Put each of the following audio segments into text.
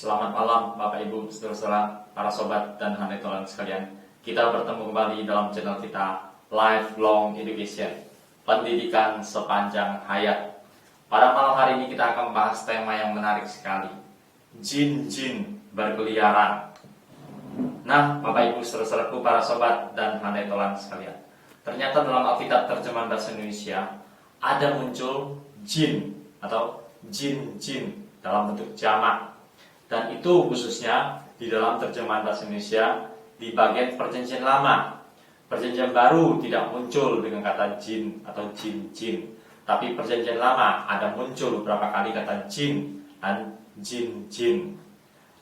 Selamat malam Bapak Ibu, saudara-saudara, para sobat dan hanetolan sekalian. Kita bertemu kembali dalam channel kita Lifelong Education, pendidikan sepanjang hayat. Pada malam hari ini kita akan membahas tema yang menarik sekali, jin-jin berkeliaran. Nah, Bapak Ibu, saudara-saudaraku, para sobat dan hanetolan sekalian, ternyata dalam Alkitab terjemahan bahasa Indonesia ada muncul jin atau jin-jin dalam bentuk jamak. Dan itu khususnya di dalam terjemahan bahasa Indonesia di bagian Perjanjian Lama. Perjanjian Baru tidak muncul dengan kata jin atau jin-jin, tapi Perjanjian Lama ada muncul beberapa kali kata jin dan jin-jin.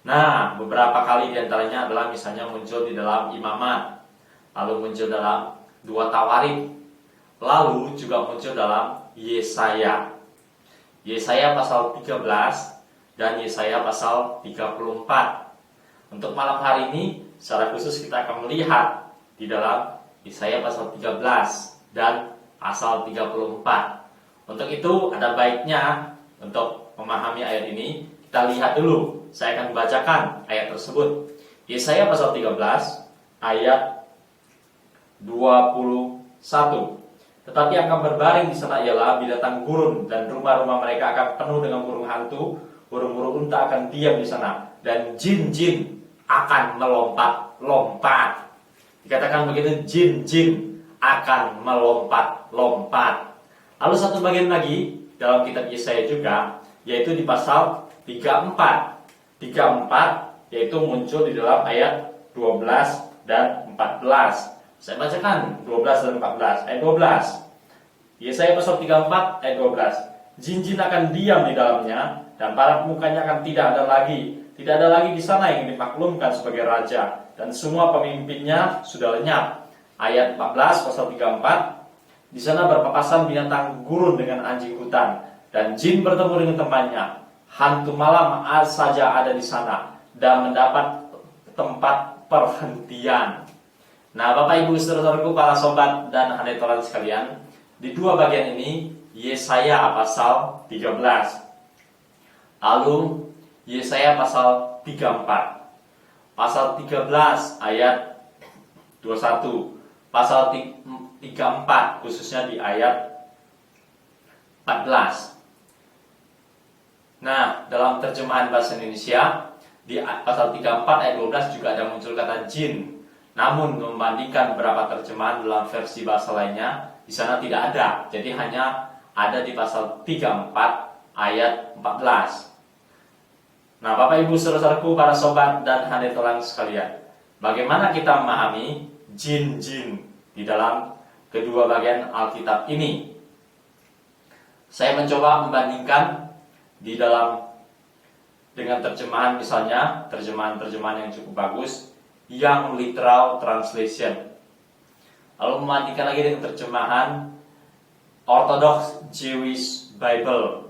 Nah, beberapa kali diantaranya adalah misalnya muncul di dalam Imamat, lalu muncul dalam 2 Tawarik, lalu juga muncul dalam Yesaya. Yesaya pasal 13 dan Yesaya pasal 34. Untuk malam hari ini secara khusus kita akan melihat di dalam Yesaya pasal 13 dan pasal 34. Untuk itu ada baiknya untuk memahami ayat ini kita lihat dulu. Saya akan bacakan ayat tersebut. Yesaya pasal 13 ayat 21. Tetapi akan berbaring di sana ialah binatang gurun, dan rumah-rumah mereka akan penuh dengan burung hantu. Burung-burung unta akan diam di sana, dan jin-jin akan melompat-lompat. Dikatakan begitu, jin-jin akan melompat-lompat. Lalu satu bagian lagi dalam kitab Yesaya juga, yaitu di pasal 34. 34 yaitu muncul di dalam ayat 12 dan 14. Saya bacakan 12 dan 14. Ayat 12. Yesaya pasal 34 ayat 12. Jin-jin akan diam di dalamnya, dan para pemukanya akan tidak ada lagi. Tidak ada lagi di sana yang dimaklumkan sebagai raja, dan semua pemimpinnya sudah lenyap. Ayat 14 pasal 34. Di sana berpapasan binatang gurun dengan anjing hutan, dan jin bertemu dengan temannya. Hantu malam saja ada di sana dan mendapat tempat perhentian. Nah, Bapak Ibu saudara-saudaraku, para sobat dan hanetolan sekalian, di dua bagian ini Yesaya pasal 13, lalu Yesaya pasal 34. Pasal 13 ayat 21, pasal 34 khususnya di ayat 14. Nah, dalam terjemahan bahasa Indonesia di pasal 34 ayat 12 juga ada muncul kata jin. Namun membandingkan beberapa terjemahan dalam versi bahasa lainnya, di sana tidak ada. Jadi hanya ada di pasal 34 ayat 14. Nah, Bapak Ibu saudara-saudaraku, para sobat dan hanetolan sekalian, bagaimana kita memahami jin-jin di dalam kedua bagian Alkitab ini? Saya mencoba membandingkan di dalam dengan terjemahan, misalnya terjemahan-terjemahan yang cukup bagus, yang literal translation. Lalu membandingkan lagi dengan terjemahan Orthodox Jewish Bible.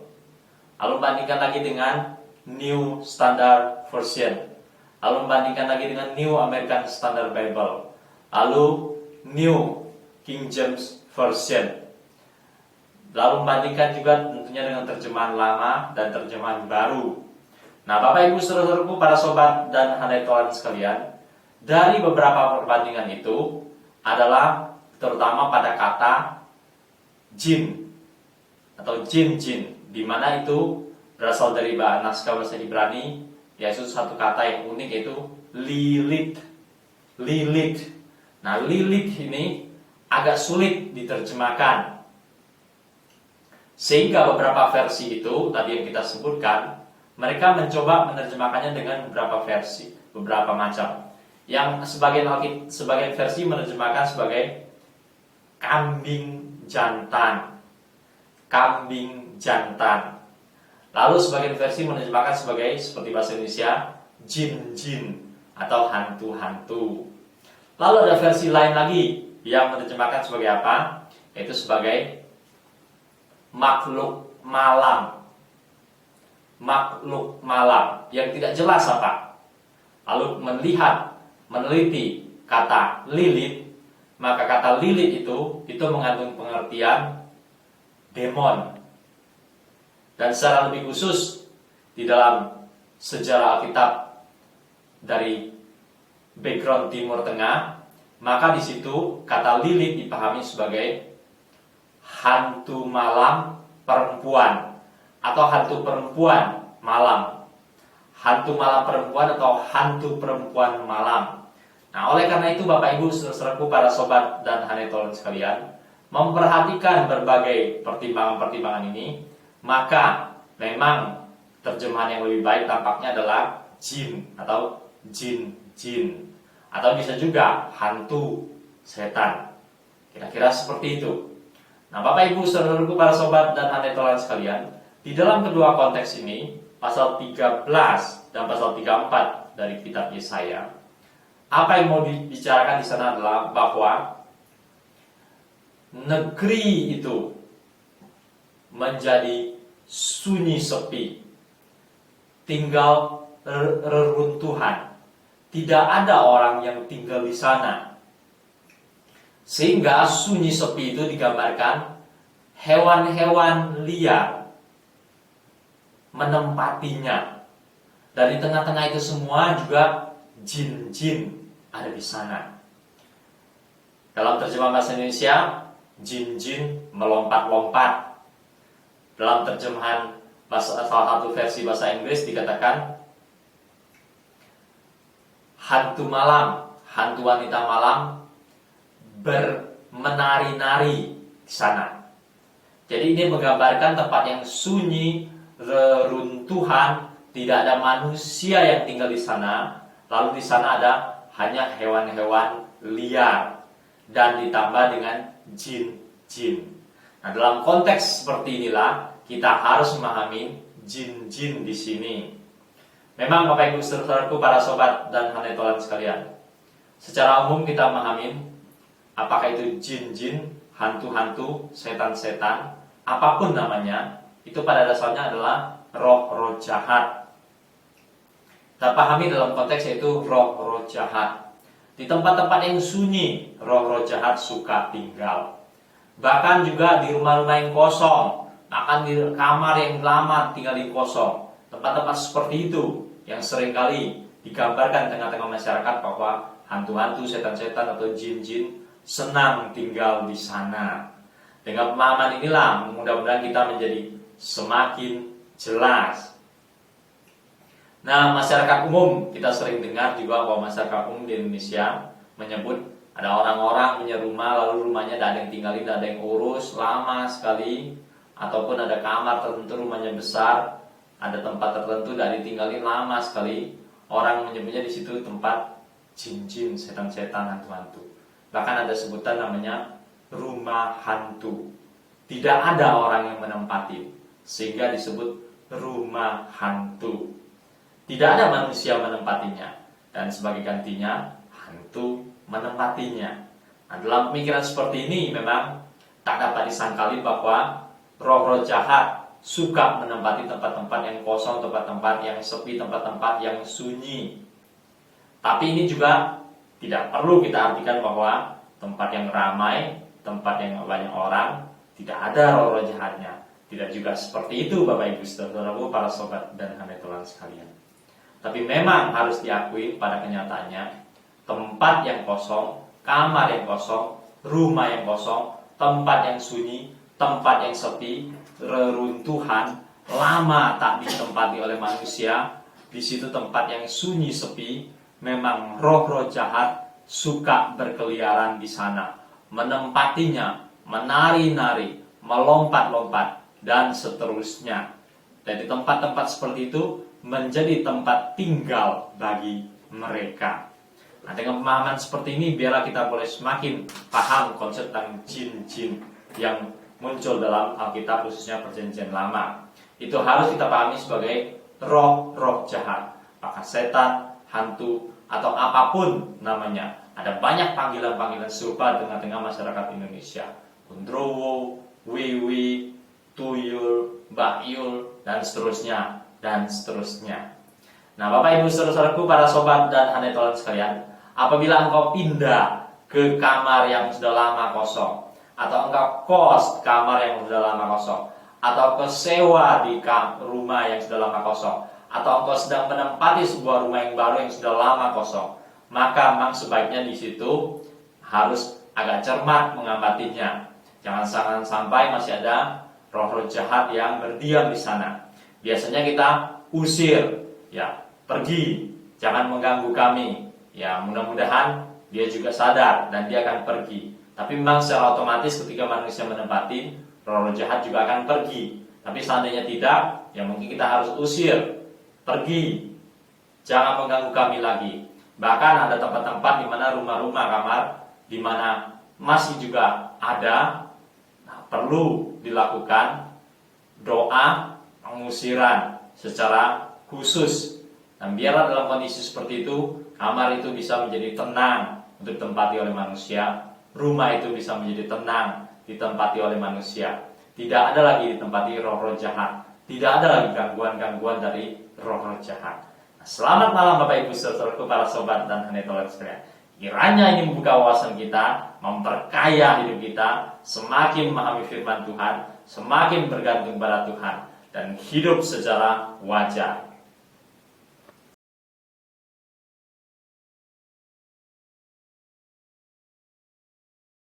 Lalu membandingkan lagi dengan New Standard Version. Lalu membandingkan lagi dengan New American Standard Bible. Lalu New King James Version. Lalu membandingkan juga tentunya dengan terjemahan lama dan terjemahan baru. Nah, Bapak Ibu saudara-saudaraku, para sobat dan hanetolan sekalian, dari beberapa perbandingan itu adalah terutama pada kata jin atau jin-jin, di mana itu berasal dari naskah bahasa Ibrani, yaitu satu kata yang unik, yaitu Lilith. Lilith. Nah, Lilith ini agak sulit diterjemahkan, sehingga beberapa versi itu tadi yang kita sebutkan, mereka mencoba menerjemahkannya dengan beberapa versi, beberapa macam. Yang sebagian versi menerjemahkan sebagai kambing jantan. Kambing jantan. Lalu sebagian versi menerjemahkan sebagai, seperti bahasa Indonesia, jin-jin atau hantu-hantu. Lalu ada versi lain lagi yang menerjemahkan sebagai apa? Yaitu sebagai makhluk malam. Makhluk malam yang tidak jelas apa. Lalu meneliti kata Lilith, maka kata Lilith itu mengandung pengertian demon. Dan secara lebih khusus di dalam sejarah Alkitab dari background Timur Tengah, maka di situ kata Lilith dipahami sebagai hantu malam perempuan atau hantu perempuan malam. Hantu malam perempuan atau hantu perempuan malam. Nah, oleh karena itu Bapak Ibu saudaraku, para sobat dan hanetolan sekalian, memperhatikan berbagai pertimbangan-pertimbangan ini, maka memang terjemahan yang lebih baik tampaknya adalah jin atau jin-jin, atau bisa juga hantu setan. Kira-kira seperti itu. Nah, Bapak Ibu saudaraku, para sobat dan hanetolan sekalian, di dalam kedua konteks ini, pasal 13 dan pasal 34 dari kitab Yesaya, apa yang mau dibicarakan di sana adalah bahwa negeri itu menjadi sunyi sepi, tinggal reruntuhan, tidak ada orang yang tinggal di sana. Sehingga sunyi sepi itu digambarkan hewan-hewan liar menempatinya. Dan di tengah-tengah itu semua juga jin-jin ada di sana. Dalam terjemahan bahasa Indonesia, jin-jin melompat-lompat. Dalam terjemahan salah satu versi bahasa Inggris dikatakan hantu malam, hantu wanita malam bermenari-nari di sana. Jadi ini menggambarkan tempat yang sunyi, reruntuhan, tidak ada manusia yang tinggal di sana. Lalu di sana ada hanya hewan-hewan liar dan ditambah dengan jin-jin. Nah, dalam konteks seperti inilah kita harus memahami jin-jin di sini. Memang Bapak Ibu saudaraku, para sobat dan hanetolan sekalian, secara umum kita memahami apakah itu jin-jin, hantu-hantu, setan-setan, apapun namanya, itu pada dasarnya adalah roh-roh jahat. Kita pahami dalam konteks yaitu roh-roh jahat. Di tempat-tempat yang sunyi, roh-roh jahat suka tinggal. Bahkan juga di rumah-rumah yang kosong, bahkan di kamar yang lama tinggalin kosong. Tempat-tempat seperti itu yang seringkali digambarkan tengah-tengah masyarakat bahwa hantu-hantu, setan-setan atau jin-jin senang tinggal di sana. Dengan pemahaman inilah mudah-mudahan kita menjadi semakin jelas. Nah, masyarakat umum, kita sering dengar juga bahwa masyarakat umum di Indonesia menyebut ada orang-orang punya rumah, lalu rumahnya tidak ada yang tinggalin, tidak ada yang urus, lama sekali. Ataupun ada kamar tertentu, rumahnya besar, ada tempat tertentu tidak ditinggalin, lama sekali. Orang menyebutnya di situ tempat jin-jin, setan-setan, hantu-hantu. Bahkan ada sebutan namanya rumah hantu. Tidak ada orang yang menempati, sehingga disebut rumah hantu. Tidak ada manusia menempatinya, dan sebagai gantinya hantu menempatinya. Nah, dalam pemikiran seperti ini memang tak dapat disangkali bahwa roh-roh jahat suka menempati tempat-tempat yang kosong, tempat-tempat yang sepi, tempat-tempat yang sunyi. Tapi ini juga tidak perlu kita artikan bahwa tempat yang ramai, tempat yang banyak orang, tidak ada roh-roh jahatnya. Tidak juga seperti itu Bapak Ibu saudaraku, para sobat dan hanetolan sekalian. Tapi memang harus diakui pada kenyataannya, tempat yang kosong, kamar yang kosong, rumah yang kosong, tempat yang sunyi, tempat yang sepi, reruntuhan, lama tak ditempati oleh manusia, di situ tempat yang sunyi sepi, memang roh-roh jahat suka berkeliaran di sana, menempatinya, menari-nari, melompat-lompat, dan seterusnya. Dan di tempat-tempat seperti itu menjadi tempat tinggal bagi mereka. Nah, dengan pemahaman seperti ini, biarlah kita boleh semakin paham konsep tentang jin-jin yang muncul dalam Alkitab, khususnya Perjanjian Lama. Itu harus kita pahami sebagai roh-roh jahat, apakah setan, hantu, atau apapun namanya. Ada banyak panggilan-panggilan serupa di tengah-tengah masyarakat Indonesia. Kundrowo, wiwi, tuyul, bakyul, dan seterusnya, dan seterusnya. Nah, Bapak Ibu saudara-saudaraku, para sobat dan hanetolan sekalian, apabila engkau pindah ke kamar yang sudah lama kosong, atau engkau kos kamar yang sudah lama kosong, atau kesewa di rumah yang sudah lama kosong, atau engkau sedang menempati sebuah rumah yang baru yang sudah lama kosong, maka memang sebaiknya di situ harus agak cermat mengamatinya. Jangan sampai masih ada roh-roh jahat yang berdiam di sana. Biasanya kita usir, ya, pergi, jangan mengganggu kami. Ya, mudah-mudahan dia juga sadar dan dia akan pergi. Tapi memang secara otomatis ketika manusia menempati, roh-roh jahat juga akan pergi. Tapi seandainya tidak, ya mungkin kita harus usir, pergi, jangan mengganggu kami lagi. Bahkan ada tempat-tempat di mana rumah-rumah kamar di mana masih juga ada, perlu dilakukan doa pengusiran secara khusus. Dan biarlah dalam kondisi seperti itu, kamar itu bisa menjadi tenang untuk ditempati oleh manusia, rumah itu bisa menjadi tenang ditempati oleh manusia. Tidak ada lagi ditempati roh-roh jahat, tidak ada lagi gangguan-gangguan dari roh-roh jahat. Selamat malam Bapak Ibu saudaraku, para sobat dan hanetoler sekalian. Kiranya ini membuka wawasan kita, memperkaya hidup kita, semakin memahami firman Tuhan, semakin bergantung pada Tuhan, dan hidup secara wajar.